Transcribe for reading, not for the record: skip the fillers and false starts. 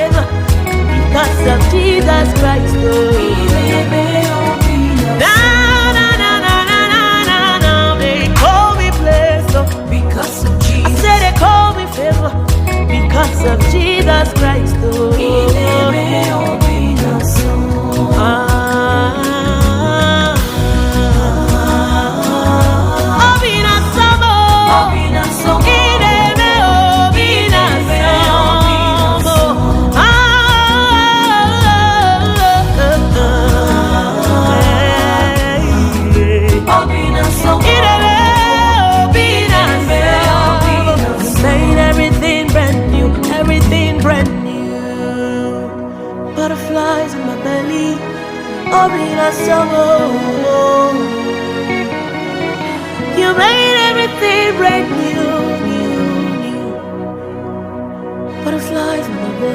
favor because of Jesus Christ. Oh. Na na na na na na na na. They call me blessed because of Jesus. I said they call me favor because of Jesus Christ. Oh. Butterflies in my belly, Obinasom. You made everything brand new, new, new. Butterflies in my belly.